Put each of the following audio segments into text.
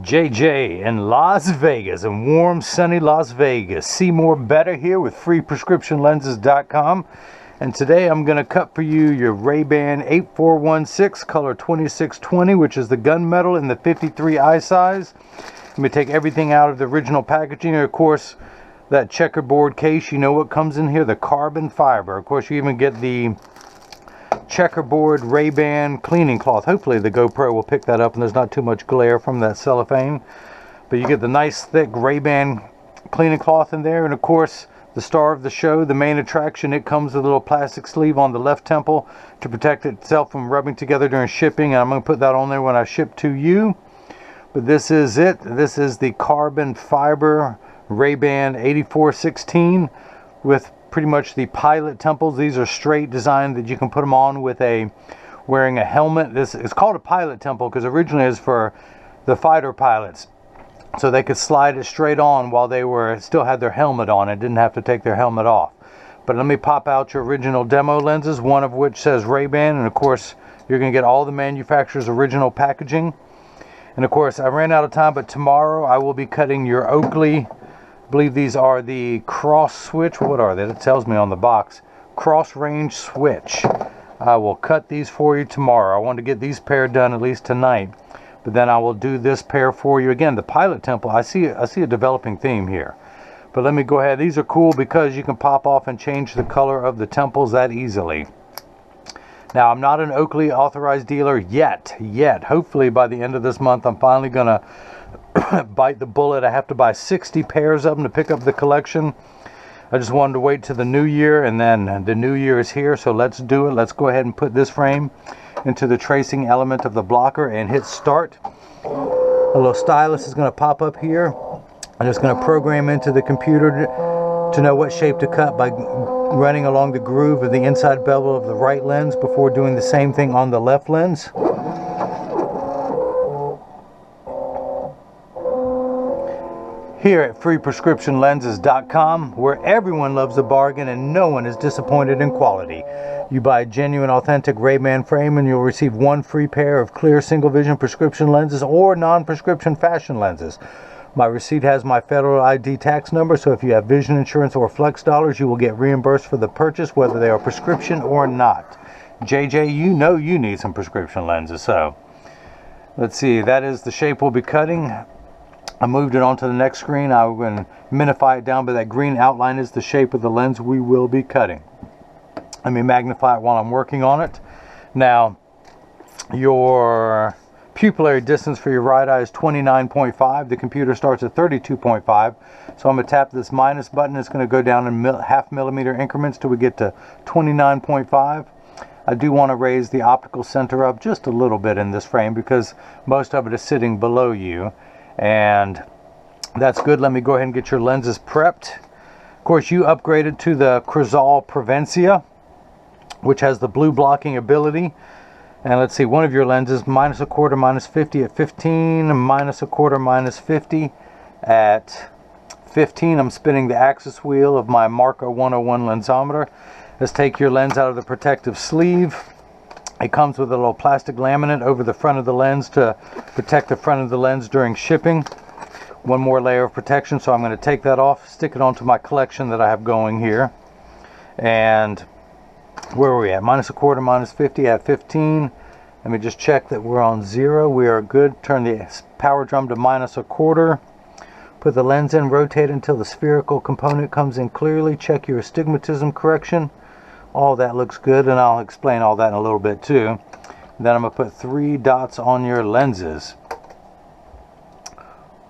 JJ in Las Vegas, in warm, sunny Las Vegas. See more better here with freeprescriptionlenses.com. And today I'm going to cut for you your RayBan 8416 color 2620, which is the gunmetal in the 53 eye size. Let me take everything out of the original packaging. And of course, that checkerboard case, you know what comes in here? The carbon fiber. Of course, you even get the checkerboard RayBan cleaning cloth. Hopefully the GoPro will pick that up and there's not too much glare from that cellophane. But you get the nice thick RayBan cleaning cloth in there. And of course, the star of the show, the main attraction, it comes with a little plastic sleeve on the left temple to protect itself from rubbing together during shipping. And I'm going to put that on there when I ship to you. But this is it. This is the carbon fiber RayBan 8416 with pretty much the pilot temples. These are straight designed that you can put them on with wearing a helmet. This is called a pilot temple because originally it was for the fighter pilots, so they could slide it straight on while they still had their helmet on and didn't have to take their helmet off. But let me pop out your original demo lenses, one of which says RayBan, and of course you're going to get all the manufacturer's original packaging. And of course I ran out of time, but tomorrow I will be cutting your Oakley. I believe these are the cross switch. What are they? It tells me on the box. Cross range switch. I will cut these for you tomorrow. I want to get these pair done at least tonight, but then I will do this pair for you. Again, the pilot temple, I see a developing theme here. But let me go ahead. These are cool because you can pop off and change the color of the temples that easily. Now, I'm not an Oakley authorized dealer yet. Hopefully by the end of this month I'm finally gonna bite the bullet. I have to buy 60 pairs of them to pick up the collection. I just wanted to wait till the new year, and then the new year is here, so let's do it. Let's go ahead and put this frame into the tracing element of the blocker and hit start. A little stylus is going to pop up here. I'm just going to program into the computer to know what shape to cut by running along the groove of the inside bevel of the right lens before doing the same thing on the left lens. Here at freeprescriptionlenses.com, where everyone loves a bargain and no one is disappointed in quality. You buy a genuine, authentic RayBan frame and you'll receive one free pair of clear single vision prescription lenses or non-prescription fashion lenses. My receipt has my federal ID tax number, so if you have vision insurance or flex dollars, you will get reimbursed for the purchase, whether they are prescription or not. JJ, you know you need some prescription lenses, so let's see, that is the shape we'll be cutting. I moved it onto the next screen. I'm going to minify it down, but that green outline is the shape of the lens we will be cutting. Let me magnify it while I'm working on it. Now, your pupillary distance for your right eye is 29.5. The computer starts at 32.5. So I'm going to tap this minus button. It's going to go down in half millimeter increments till we get to 29.5. I do want to raise the optical center up just a little bit in this frame because most of it is sitting below you. And that's good. Let me go ahead and get your lenses prepped. Of course, you upgraded to the Crizal Prevencia, which has the blue blocking ability. And let's see, one of your lenses, minus a quarter, minus 50 at 15, minus a quarter, minus 50 at 15. I'm spinning the axis wheel of my Marco 101 lensometer. Let's take your lens out of the protective sleeve. It comes with a little plastic laminate over the front of the lens to protect the front of the lens during shipping. One more layer of protection, so I'm going to take that off, stick it onto my collection that I have going here. And where are we at? Minus a quarter, minus 50 at 15. Let me just check that we're on 0. We are good. Turn the power drum to minus a quarter. Put the lens in, rotate until the spherical component comes in clearly. Check your Astigmatism Correction. All that looks good, and I'll explain all that in a little bit too. Then I'm going to put 3 dots on your lenses.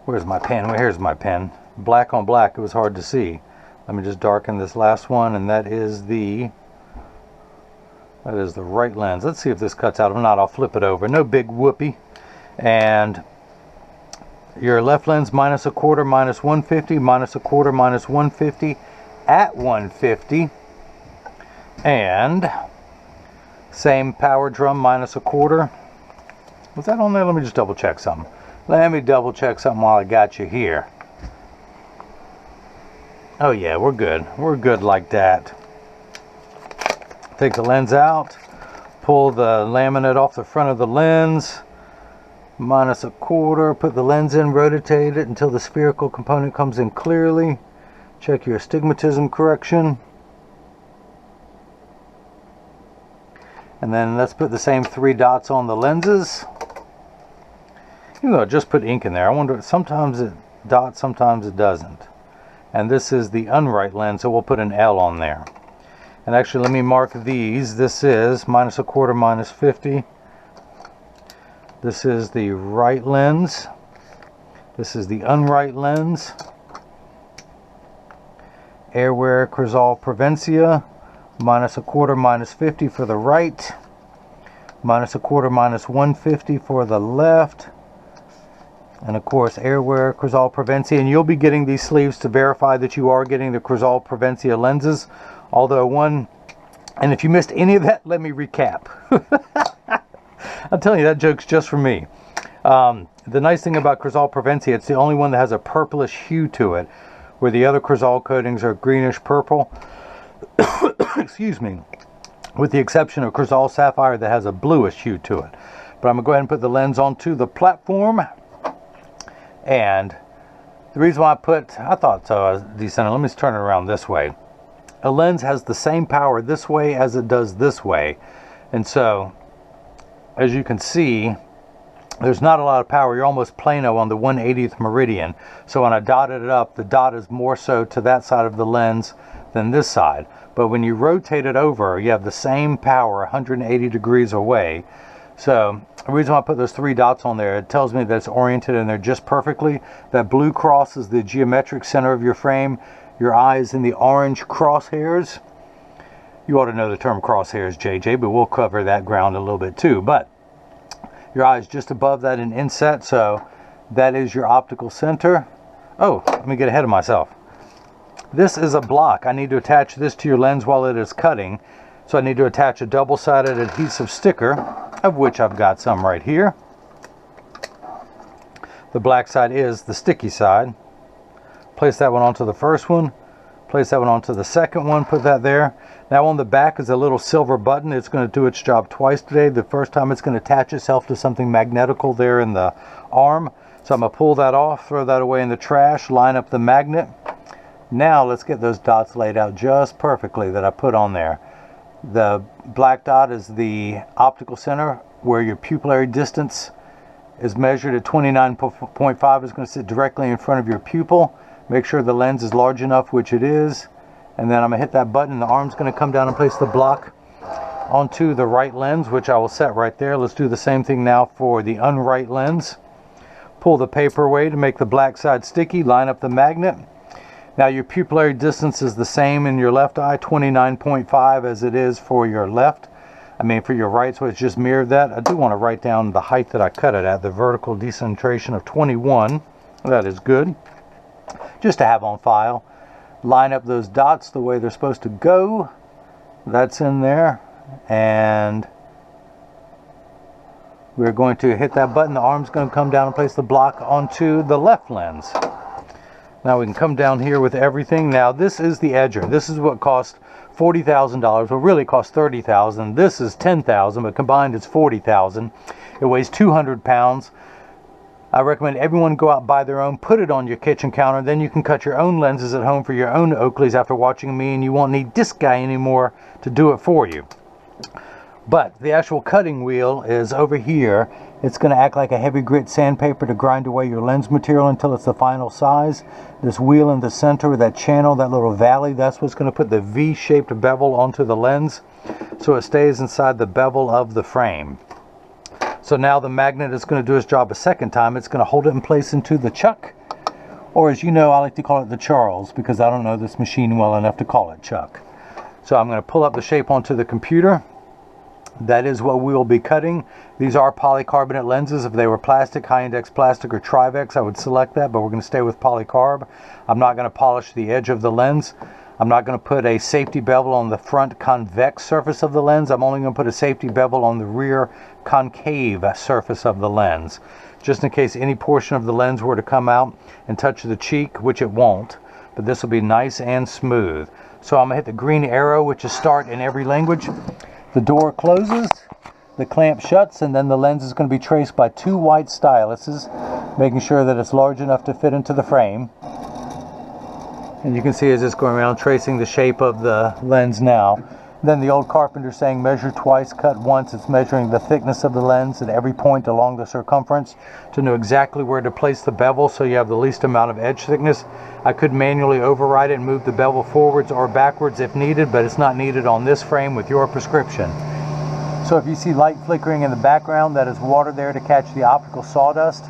Where's my pen? Here's my pen. Black on black, it was hard to see. Let me just darken this last one, and that is the right lens. Let's see if this cuts out. If not, I'll flip it over. No big whoopee. And your left lens, minus a quarter, minus 150, minus a quarter, minus 150 at 150. And same power drum, minus a quarter. Was that on there? Let me just double check something. Let me double check something while I got you here. Oh yeah, we're good. We're good like that. Take the lens out, pull the laminate off the front of the lens, -1/4. Put the lens in, rotate it until the spherical component comes in clearly. Check your astigmatism correction. And then let's put the same 3 dots on the lenses. Even though I just put ink in there, I wonder, sometimes it dots, sometimes it doesn't. And this is the unright lens, so we'll put an L on there. And actually, let me mark these. This is -1/4, -50. This is the right lens. This is the unright lens. Airwear Crizal Prevencia, -1/4, -50 for the right. -1/4, -150 for the left. And of course, Airwear Crizal Prevencia. And you'll be getting these sleeves to verify that you are getting the Crizal Prevencia lenses. Although and if you missed any of that, let me recap. I'm telling you, that joke's just for me. The nice thing about Crizal Prevencia, it's the only one that has a purplish hue to it, where the other Crizal coatings are greenish purple. Excuse me. With the exception of Crizal Sapphire that has a bluish hue to it. But I'm going to go ahead and put the lens onto the platform. And the reason why I thought so, I was decent. Let me just turn it around this way. A lens has the same power this way as it does this way. And so, as you can see, there's not a lot of power. You're almost plano on the 1/80th meridian. So when I dotted it up, the dot is more so to that side of the lens than this side. But when you rotate it over, you have the same power 180 degrees away. So the reason why I put those 3 dots on there, it tells me that it's oriented in there just perfectly. That blue cross is the geometric center of your frame. Your eye is in the orange crosshairs. You ought to know the term crosshairs, JJ, but we'll cover that ground a little bit too. But your eye is just above that in inset, so that is your optical center. Oh, let me get ahead of myself. This is a block. I need to attach this to your lens while it is cutting. So I need to attach a double-sided adhesive sticker, of which I've got some right here. The black side is the sticky side. Place that one onto the first one. Place that one onto the second one. Put that there. Now on the back is a little silver button. It's going to do its job twice today. The first time it's going to attach itself to something magnetical there in the arm. So I'm going to pull that off, throw that away in the trash, line up the magnet. Now let's get those dots laid out just perfectly that I put on there. The black dot is the optical center where your pupillary distance is measured at 29.5. It's going to sit directly in front of your pupil. Make sure the lens is large enough, which it is. And then I'm going to hit that button. The arm's going to come down and place the block onto the right lens, which I will set right there. Let's do the same thing now for the unright lens. Pull the paper away to make the black side sticky. Line up the magnet. Now your pupillary distance is the same in your left eye, 29.5 as it is for your left. For your right, so it's just mirrored that. I do want to write down the height that I cut it at, the vertical decentration of 21. That is good. Just to have on file. Line up those dots the way they're supposed to go. That's in there. And we're going to hit that button. The arm's going to come down and place the block onto the left lens. Now we can come down here with everything. Now this is the edger. This is what cost $40,000. Well, really cost $30,000. This is $10,000, but combined it's $40,000. It weighs 200 pounds. I recommend everyone go out and buy their own, put it on your kitchen counter, then you can cut your own lenses at home for your own Oakleys after watching me, and you won't need this guy anymore to do it for you. But the actual cutting wheel is over here. It's going to act like a heavy grit sandpaper to grind away your lens material until it's the final size. This wheel in the center, that channel, that little valley, that's what's going to put the V-shaped bevel onto the lens so it stays inside the bevel of the frame. So now the magnet is going to do its job a second time. It's going to hold it in place into the chuck, or as you know, I like to call it the Charles because I don't know this machine well enough to call it chuck. So I'm going to pull up the shape onto the computer. That is what we will be cutting. These are polycarbonate lenses. If they were plastic, high index plastic or Trivex, I would select that, but we're going to stay with polycarb. I'm not going to polish the edge of the lens. I'm not going to put a safety bevel on the front convex surface of the lens. I'm only going to put a safety bevel on the rear concave surface of the lens, just in case any portion of the lens were to come out and touch the cheek, which it won't, but this will be nice and smooth. So I'm going to hit the green arrow, which is start in every language. The door closes, the clamp shuts, and then the lens is going to be traced by 2 white styluses, making sure that it's large enough to fit into the frame. And you can see it's just going around tracing the shape of the lens now. Then the old carpenter saying measure twice, cut once. It's measuring the thickness of the lens at every point along the circumference to know exactly where to place the bevel so you have the least amount of edge thickness. I could manually override it and move the bevel forwards or backwards if needed, but it's not needed on this frame with your prescription. So if you see light flickering in the background, that is water there to catch the optical sawdust.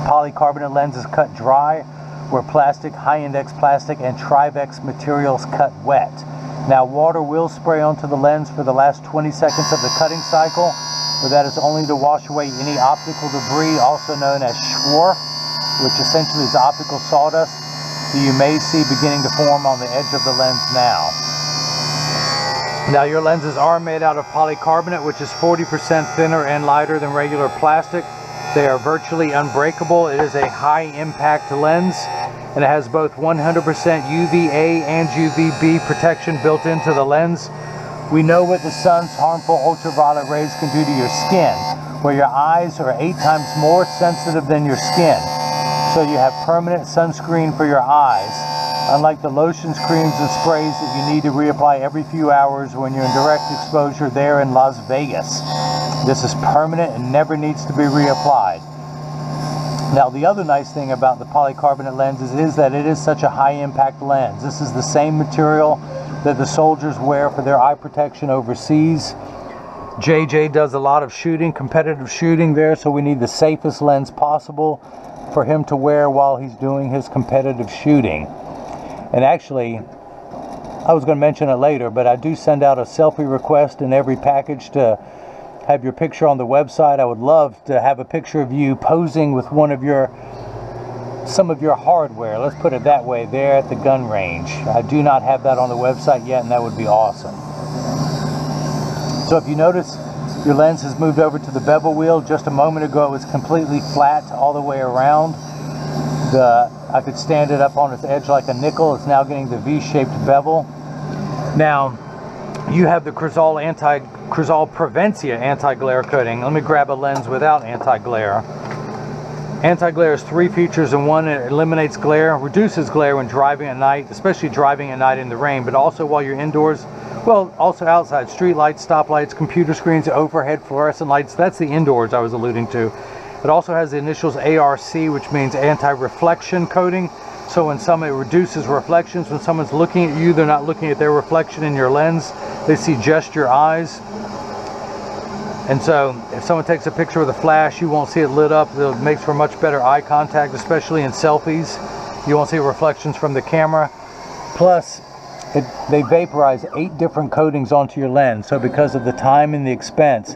Polycarbonate lenses cut dry, where plastic, high-index plastic, and Trivex materials cut wet. Now, water will spray onto the lens for the last 20 seconds of the cutting cycle, but that is only to wash away any optical debris, also known as schwarf, which essentially is optical sawdust that you may see beginning to form on the edge of the lens now. Now, your lenses are made out of polycarbonate, which is 40% thinner and lighter than regular plastic. They are virtually unbreakable. It is a high-impact lens, and it has both 100% UVA and UVB protection built into the lens. We know what the sun's harmful ultraviolet rays can do to your skin, where your eyes are 8 times more sensitive than your skin. So you have permanent sunscreen for your eyes, unlike the lotions, creams, and sprays that you need to reapply every few hours when you're in direct exposure there in Las Vegas. This is permanent and never needs to be reapplied. Now, the other nice thing about the polycarbonate lenses is that it is such a high impact lens. This is the same material that the soldiers wear for their eye protection overseas. JJ does a lot of shooting, competitive shooting there, so we need the safest lens possible for him to wear while he's doing his competitive shooting. And actually, I was going to mention it later, but I do send out a selfie request in every package to have your picture on the website. I would love to have a picture of you posing with some of your hardware, let's put it that way, there at the gun range. I do not have that on the website yet, and that would be awesome. So if you notice, your lens has moved over to the bevel wheel. Just a moment ago it was completely flat all the way around. I could stand it up on its edge like a nickel. It's now getting the V-shaped bevel. Now, you have the Crizal Prevencia anti-glare coating. Let me grab a lens without anti-glare. Anti-glare is 3 features in one. It eliminates glare, reduces glare when driving at night, especially driving at night in the rain, but also while you're indoors. Well, also outside, street lights, stoplights, computer screens, overhead fluorescent lights. That's the indoors I was alluding to. It also has the initials ARC, which means anti-reflection coating. So when it reduces reflections, when someone's looking at you, they're not looking at their reflection in your lens. They see just your eyes. And so if someone takes a picture with a flash, you won't see it lit up. It makes for much better eye contact, especially in selfies. You won't see reflections from the camera. Plus, they vaporize 8 different coatings onto your lens. So because of the time and the expense,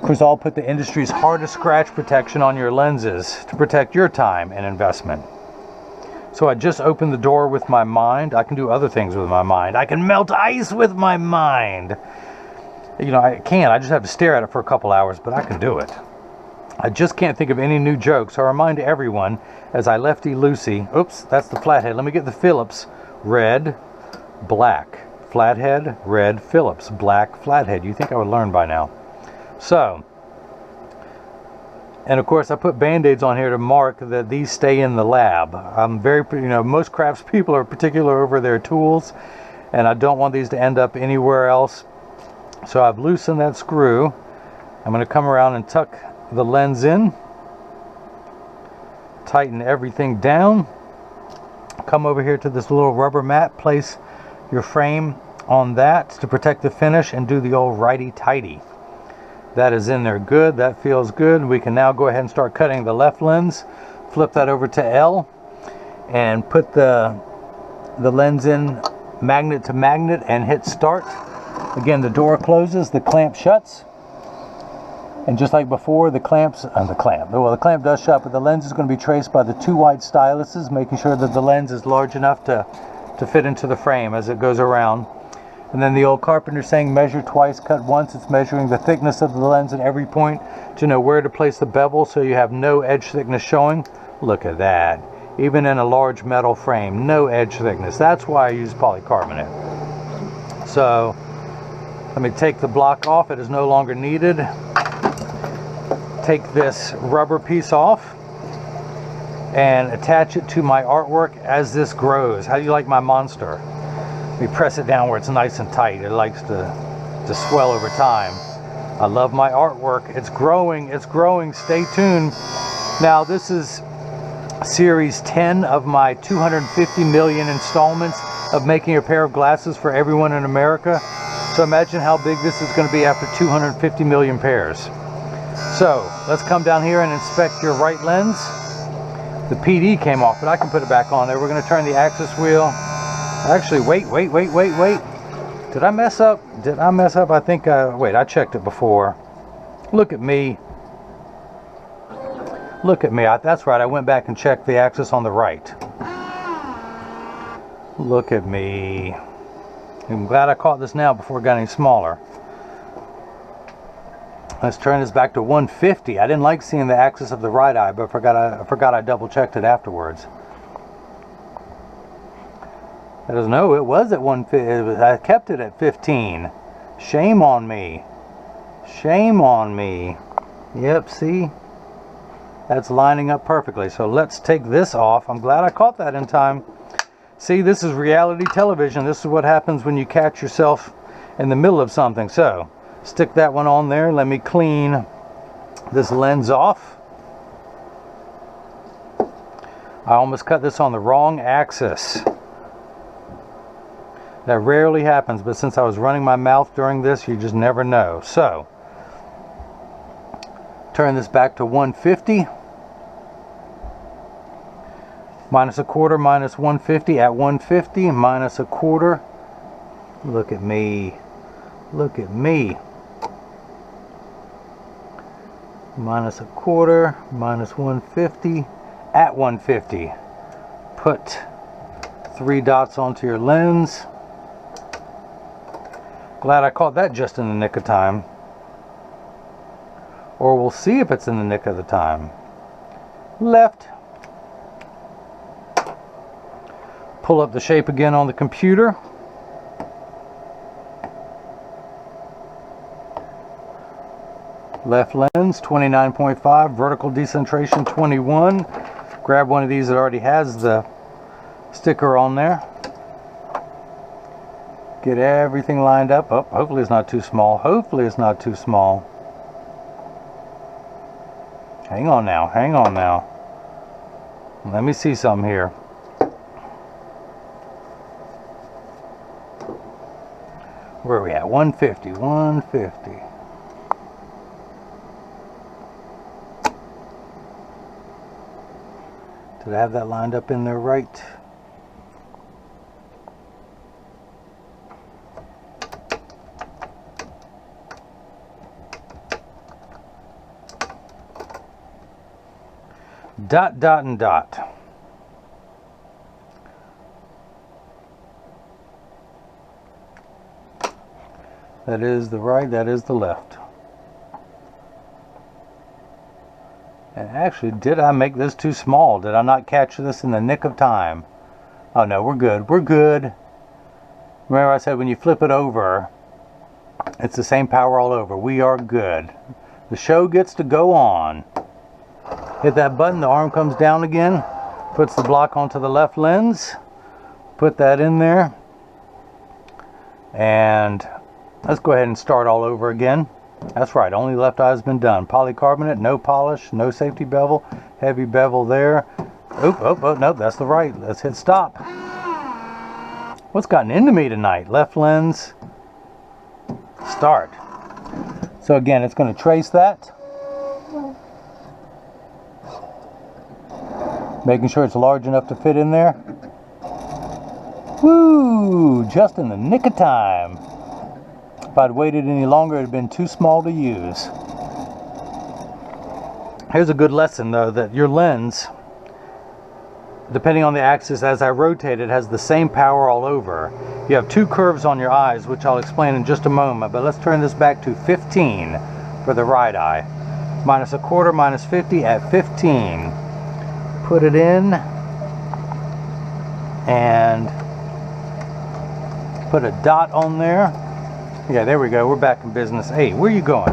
Crizal put the industry's hardest scratch protection on your lenses to protect your time and investment. So I just opened the door with my mind. I can do other things with my mind. I can melt ice with my mind. You know, I just have to stare at it for a couple hours, but I can do it. I just can't think of any new jokes. So I remind everyone, as I lefty-loosey, oops, that's the flathead. Let me get the Phillips. Red, black, flathead, red, Phillips, black, flathead. You think I would learn by now. So, and of course I put band-aids on here to mark that these stay in the lab. I'm very, most craftspeople are particular over their tools, and I don't want these to end up anywhere else. So I've loosened that screw. I'm going to come around and tuck the lens in, tighten everything down, come over here to this little rubber mat, place your frame on that to protect the finish, and do the old righty-tighty. That is in there good. That feels good. We can now go ahead and start cutting the left lens. Flip that over to L and put the lens in magnet to magnet and hit start. Again, the door closes, the clamp shuts. And just like before, the clamp does shut, but the lens is going to be traced by the 2 white styluses, making sure that the lens is large enough to fit into the frame as it goes around. And then the old carpenter saying measure twice, cut once. It's measuring the thickness of the lens at every point to know where to place the bevel so you have no edge thickness showing. Look at that. Even in a large metal frame, no edge thickness. That's why I use polycarbonate. So let me take the block off. It is no longer needed. take this rubber piece off and attach it to my artwork as this grows. How do you like my monster? We press it down where it's nice and tight. It likes to swell over time. I love my artwork. It's growing, it's growing. Stay tuned. Now this is series 10 of my 250 million installments of making a pair of glasses for everyone in America. So imagine how big this is going to be after 250 million pairs. So let's come down here and inspect your right lens. The PD came off, but I can put it back on there. We're going to turn the axis wheel. Actually, wait. Did I mess up? I think, wait, I checked it before. Look at me. Look at me. That's right, I went back and checked the axis on the right. Look at me. I'm glad I caught this now before it got any smaller. Let's turn this back to 150. I didn't like seeing the axis of the right eye, but I forgot I double checked it afterwards. No, it was at 150. I kept it at 15. Shame on me. Shame on me. Yep, see? That's lining up perfectly. So let's take this off. I'm glad I caught that in time. See, this is reality television. This is what happens when you catch yourself in the middle of something. So stick that one on there. Let me clean this lens off. I almost cut this on the wrong axis. That rarely happens, but since I was running my mouth during this, you just never know. So turn this back to 150. Minus a quarter, minus 150 at 150, minus a quarter. Look at me. Look at me. Minus a quarter, minus 150 at 150. Put 3 dots onto your lens. Glad I caught that just in the nick of time. Or we'll see if it's in the nick of the time. Left. Pull up the shape again on the computer. Left lens 29.5, vertical decentration 21. Grab one of these that already has the sticker on there. Get everything lined up. Oh, hopefully it's not too small. Hopefully it's not too small. Hang on now. Hang on now. Let me see something here. Where are we at? 150. 150. Did I have that lined up in there right? Dot, dot, and dot. That is the right, that is the left. And actually, did I make this too small? Did I not catch this in the nick of time? Oh no, we're good. We're good. Remember I said when you flip it over, it's the same power all over. We are good. The show gets to go on. Hit that button, the arm comes down again, puts the block onto the left lens, put that in there, and let's go ahead and start all over again. That's right, only left eye has been done. Polycarbonate, no polish, no safety bevel, heavy bevel there. Oh, nope, that's the right. Let's hit stop. What's gotten into me tonight? Left lens, start. So again, it's going to trace that. Making sure it's large enough to fit in there. Woo! Just in the nick of time. If I'd waited any longer, it'd been too small to use. Here's a good lesson though, that your lens, depending on the axis as I rotate it, has the same power all over. You have 2 curves on your eyes, which I'll explain in just a moment, but let's turn this back to 15 for the right eye. Minus a quarter, minus 50 at 15. Put it in and put a dot on there. Yeah, there we go. We're back in business. Hey, where are you going?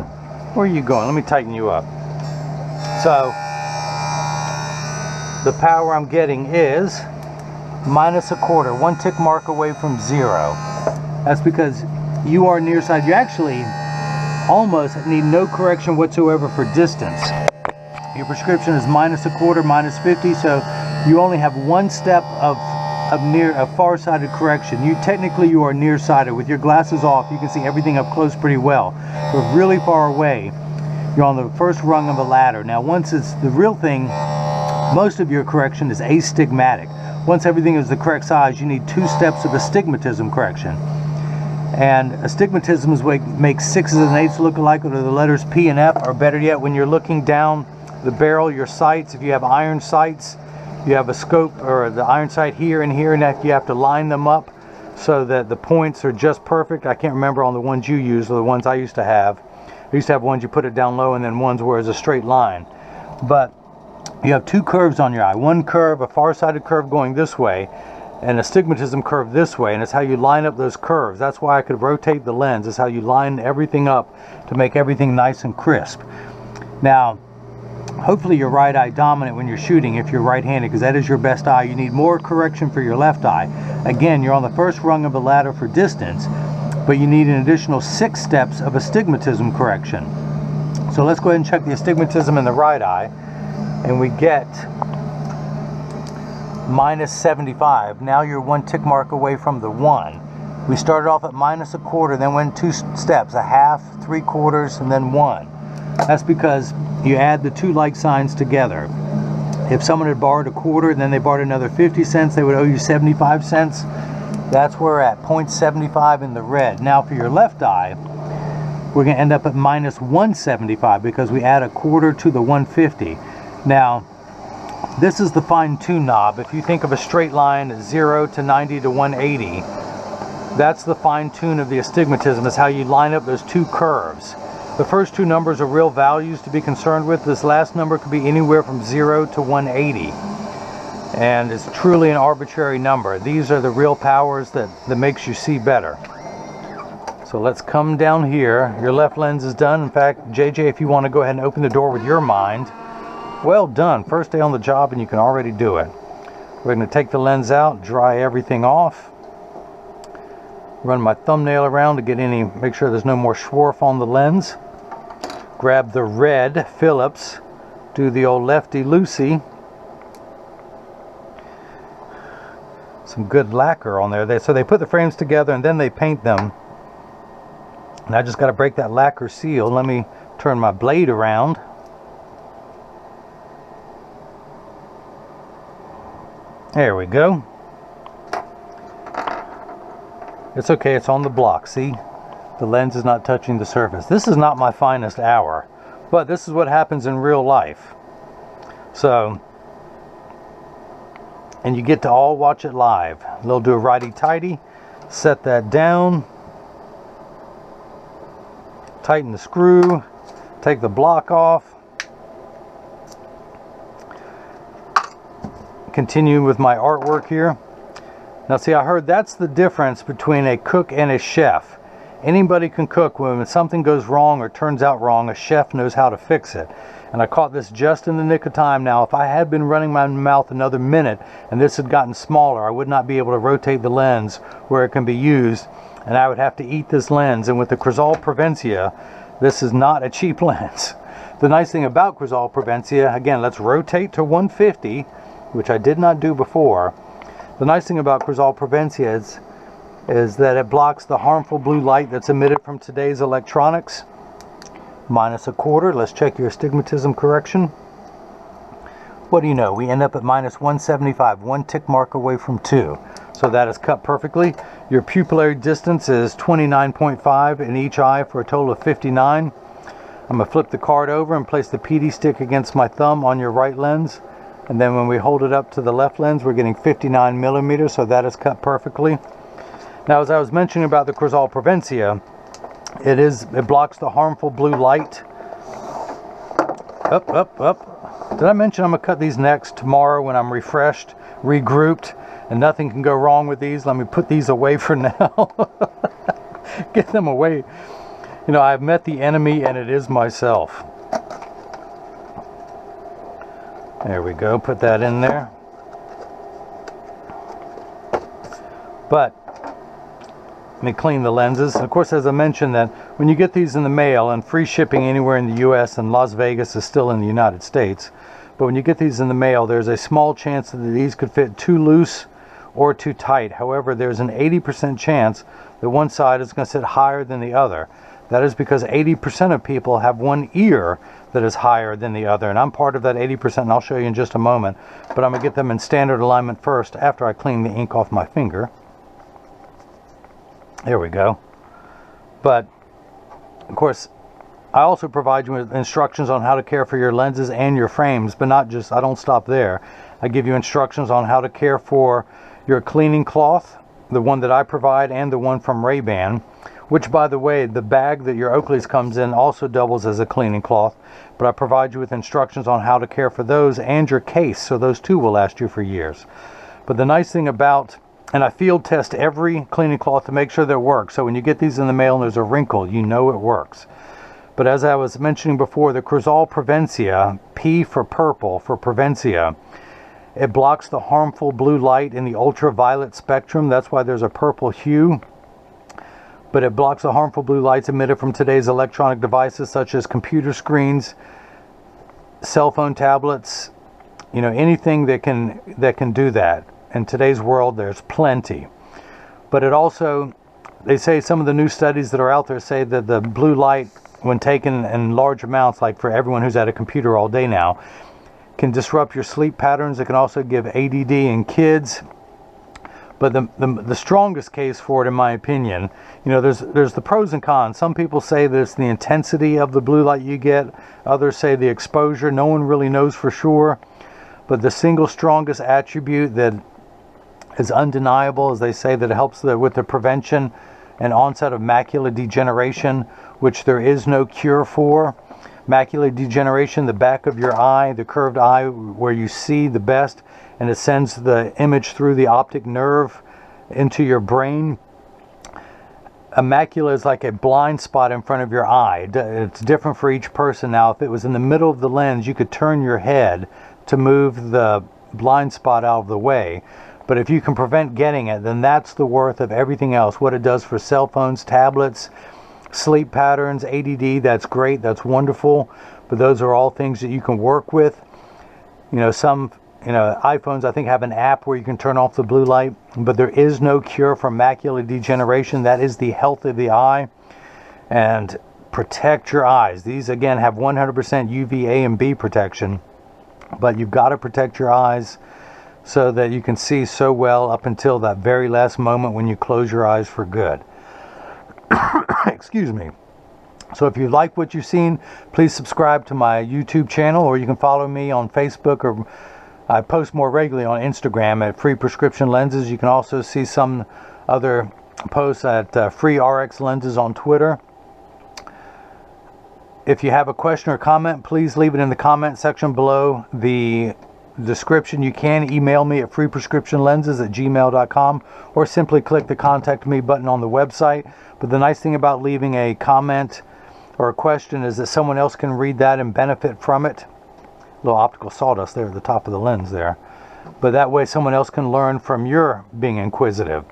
Where are you going? Let me tighten you up. So the power I'm getting is -1/4, 1 tick mark away from 0. That's because you are nearsighted. You actually almost need no correction whatsoever for distance. Your prescription is -1/4, -50, so you only have one step of far-sighted correction. You are nearsighted. With your glasses off, you can see everything up close pretty well. But really far away, you're on the first rung of a ladder. Now, once it's the real thing, most of your correction is astigmatic. Once everything is the correct size, you need 2 steps of astigmatism correction. And astigmatism is what makes 6s and 8s look alike, or the letters P and F, or better yet, when you're looking down the barrel, your sights, if you have iron sights, you have a scope or the iron sight here and here, and you have to line them up so that the points are just perfect. I can't remember on the ones you use or the ones I used to have. I used to have ones you put it down low and then ones where it's a straight line. But you have 2 curves on your eye. One curve, a far-sighted curve going this way, and astigmatism curve this way, and it's how you line up those curves. That's why I could rotate the lens. It's how you line everything up to make everything nice and crisp. Now, hopefully you're right eye dominant when you're shooting if you're right-handed, because that is your best eye. You need more correction for your left eye. Again, you're on the first rung of the ladder for distance, but you need an additional 6 steps of astigmatism correction. So let's go ahead and check the astigmatism in the right eye, and we get -75. Now you're 1 tick mark away from the 1. We started off at -1/4, then went 2 steps, a half, 3/4, and then 1. That's because you add the 2 like signs together. If someone had borrowed a quarter and then they borrowed another 50 cents, they would owe you 75 cents. That's where we're at, 0.75 in the red. Now for your left eye, we're going to end up at -175 because we add a quarter to the 150. Now, this is the fine-tune knob. If you think of a straight line, 0 to 90 to 180, that's the fine-tune of the astigmatism, is how you line up those 2 curves. The first 2 numbers are real values to be concerned with. This last number could be anywhere from 0 to 180. And it's truly an arbitrary number. These are the real powers that makes you see better. So let's come down here. Your left lens is done. In fact, JJ, if you want to go ahead and open the door with your mind, well done. First day on the job and you can already do it. We're going to take the lens out, dry everything off. Run my thumbnail around to get make sure there's no more swarf on the lens. Grab the red Phillips, do the old lefty-loosey. Some good lacquer on there. So they put the frames together and then they paint them. And I just got to break that lacquer seal. Let me turn my blade around. There we go. It's okay, it's on the block. See? The lens is not touching the surface. This is not my finest hour, but this is what happens in real life. So, and you get to all watch it live. They'll do a righty-tighty, set that down, tighten the screw, take the block off, continue with my artwork here. Now see, I heard that's the difference between a cook and a chef. Anybody can cook. When something goes wrong or turns out wrong, a chef knows how to fix it. And I caught this just in the nick of time. Now, if I had been running my mouth another minute and this had gotten smaller, I would not be able to rotate the lens where it can be used, and I would have to eat this lens. And with the Crizal Prevencia, this is not a cheap lens. The nice thing about Crizal Prevencia, again, let's rotate to 150, which I did not do before. The nice thing about Crizal Prevencia is that it blocks the harmful blue light that's emitted from today's electronics. -1/4. Let's check your astigmatism correction. What do you know? We end up at -175, 1 tick mark away from 2. So that is cut perfectly. Your pupillary distance is 29.5 in each eye for a total of 59. I'm going to flip the card over and place the PD stick against my thumb on your right lens. And then when we hold it up to the left lens, we're getting 59 millimeters, so that is cut perfectly. Now, as I was mentioning about the Crizal Prevencia, it blocks the harmful blue light. Up. Did I mention I'm going to cut these next tomorrow when I'm refreshed, regrouped, and nothing can go wrong with these? Let me put these away for now. Get them away. You know, I've met the enemy and it is myself. There we go, put that in there. But let me clean the lenses. Of course, as I mentioned, that when you get these in the mail, and free shipping anywhere in the US, and Las Vegas is still in the United States, but when you get these in the mail, there's a small chance that these could fit too loose or too tight. However, there's an 80% chance that one side is going to sit higher than the other. That is because 80% of people have one ear that is higher than the other, and I'm part of that 80%, and I'll show you in just a moment. But I'm going to get them in standard alignment first after I clean the ink off my finger. There we go. But of course, I also provide you with instructions on how to care for your lenses and your frames, but not just, I don't stop there. I give you instructions on how to care for your cleaning cloth, the one that I provide, and the one from RayBan, which, by the way, the bag that your Oakley's comes in also doubles as a cleaning cloth. But I provide you with instructions on how to care for those and your case, so those two will last you for years. But the nice thing about, and I field test every cleaning cloth to make sure that it works. So when you get these in the mail and there's a wrinkle, you know it works. But as I was mentioning before, the Crizal Prevencia, P for purple for Prevencia, it blocks the harmful blue light in the ultraviolet spectrum. That's why there's a purple hue. But it blocks the harmful blue lights emitted from today's electronic devices, such as computer screens, cell phone tablets, you know, anything that can do that. In today's world, there's plenty. But it also, they say, some of the new studies that are out there say that the blue light, when taken in large amounts, like for everyone who's at a computer all day now, can disrupt your sleep patterns. It can also give ADD in kids. But the strongest case for it, in my opinion, you know, there's the pros and cons. Some people say that it's the intensity of the blue light you get. Others say the exposure. No one really knows for sure. But the single strongest attribute that is undeniable, as they say, that it helps with the prevention and onset of macular degeneration, which there is no cure for. Macular degeneration, the back of your eye, the curved eye where you see the best, and it sends the image through the optic nerve into your brain. A macula is like a blind spot in front of your eye. It's different for each person. Now, if it was in the middle of the lens, you could turn your head to move the blind spot out of the way. But if you can prevent getting it, then that's the worth of everything else. What it does for cell phones, tablets, sleep patterns, ADD, that's great, that's wonderful. But those are all things that you can work with. You know, some, you know, iPhones, I think, have an app where you can turn off the blue light. But there is no cure for macular degeneration. That is the health of the eye. And protect your eyes. These, again, have 100% UVA and B protection. But you've got to protect your eyes so that you can see so well up until that very last moment when you close your eyes for good. Excuse me. So if you like what you've seen, please subscribe to my YouTube channel, or you can follow me on Facebook, or I post more regularly on Instagram at Free Prescription Lenses. You can also see some other posts at Free RX Lenses on Twitter. If you have a question or comment, please leave it in the comment section below the description. You can email me at freeprescriptionlenses@gmail.com, or simply click the contact me button on the website. But the nice thing about leaving a comment or a question is that someone else can read that and benefit from it. A little optical sawdust there at the top of the lens there. But that way someone else can learn from your being inquisitive.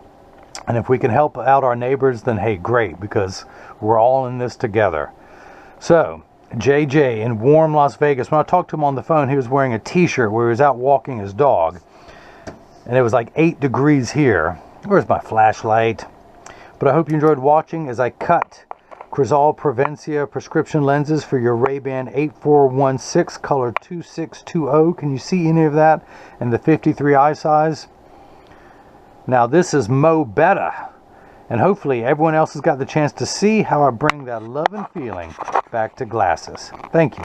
And if we can help out our neighbors, then hey, great, because we're all in this together. So, JJ in warm Las Vegas, when I talked to him on the phone, he was wearing a t-shirt where he was out walking his dog. And it was like 8 degrees here. Where's my flashlight? But I hope you enjoyed watching as I cut Crizal Prevencia prescription lenses for your RayBan 8416 color 2620. Can you see any of that? And the 53 eye size. Now this is Mo Betta. And hopefully everyone else has got the chance to see how I bring that love and feeling back to glasses. Thank you.